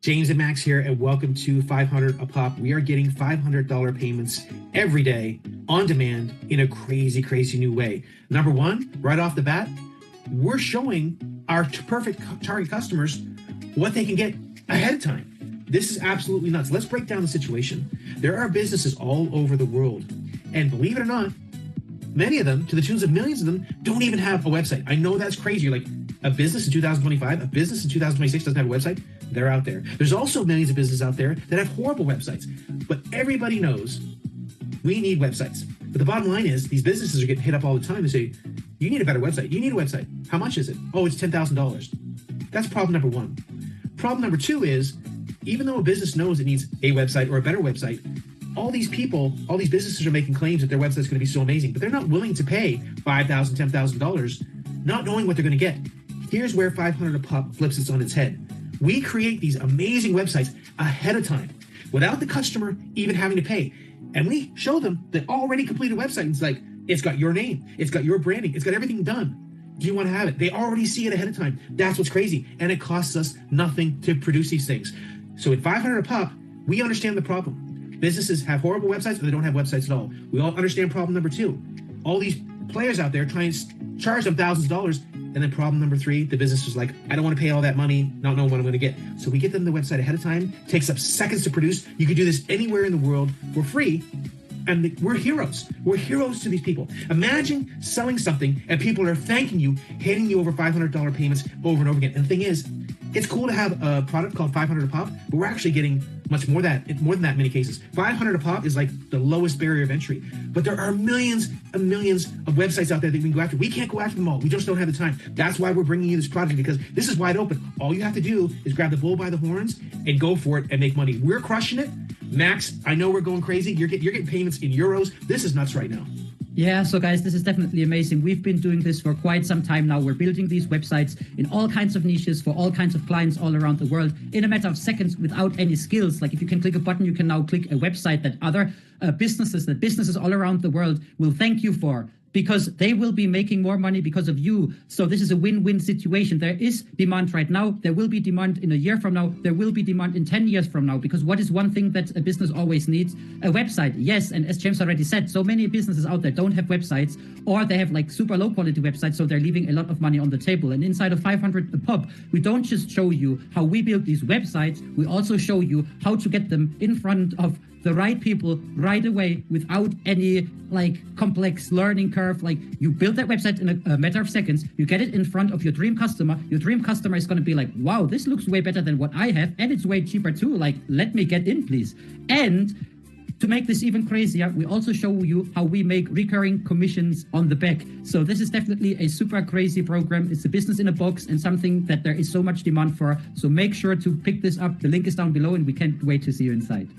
James and Max here, and welcome to 500 a Pop. We are getting $500 payments every day on demand in a crazy, crazy new way. Number one, right off the bat, we're showing our perfect target customers what they can get ahead of time. This is absolutely nuts. Let's break down the situation. There are businesses all over the world, and believe it or not, many of them, to the tunes of millions of them, don't even have a website. I know that's crazy. You're like, a business in 2025, a business in 2026 doesn't have a website. They're out there. There's also millions of businesses out there that have horrible websites. But everybody knows we need websites. But the bottom line is these businesses are getting hit up all the time. They say, you need a better website. You need a website. How much is it? Oh, it's $10,000. That's problem number one. Problem number two is, even though a business knows it needs a website or a better website, all these people, all these businesses are making claims that their website is going to be so amazing, but they're not willing to pay $5,000, $10,000, not knowing what they're going to get. Here's where 500 a Pop flips it on its head. We create these amazing websites ahead of time without the customer even having to pay. And we show them the already completed website. And it's like, it's got your name, it's got your branding, it's got everything done. Do you want to have it? They already see it ahead of time. That's what's crazy. And it costs us nothing to produce these things. So at 500 a Pop, we understand the problem. Businesses have horrible websites, or they don't have websites at all. We all understand problem number two. All these players out there trying to charge them thousands of dollars. And then problem number three, the business was like, I don't want to pay all that money, not knowing what I'm going to get. So we get them the website ahead of time. It takes up seconds to produce. You can do this anywhere in the world for free. And we're heroes. We're heroes to these people. Imagine selling something and people are thanking you, handing you over $500 payments over and over again. And the thing is, it's cool to have a product called 500 a Pop, but we're actually getting much more than that in many cases. 500 a Pop is like the lowest barrier of entry. But there are millions and millions of websites out there that we can go after. We can't go after them all. We just don't have the time. That's why we're bringing you this project, because this is wide open. All you have to do is grab the bull by the horns and go for it and make money. We're crushing it. Max, I know we're going crazy. You're getting payments in euros. This is nuts right now. Yeah, so guys, this is definitely amazing. We've been doing this for quite some time now. We're building these websites in all kinds of niches for all kinds of clients all around the world in a matter of seconds without any skills. Like if you can click a button, you can now click a website that other businesses all around the world will thank you for, because they will be making more money because of you. So this is a win-win situation. There is demand right now. There will be demand in a year from now. There will be demand in 10 years from now. Because what is one thing that a business always needs? A website. Yes, and as James already said, so many businesses out there don't have websites, or they have like super low quality websites, so they're leaving a lot of money on the table. And inside of 500 a Pop, we don't just show you how we build these websites, we also show you how to get them in front of the right people right away without any like complex learning curve. Like you build that website in a matter of seconds, you get it in front of your dream customer. Your dream customer is going to be like, wow, this looks way better than what I have. And it's way cheaper too. Like, let me get in, please. And to make this even crazier, we also show you how we make recurring commissions on the back. So this is definitely a super crazy program. It's a business in a box and something that there is so much demand for. So make sure to pick this up. The link is down below and we can't wait to see you inside.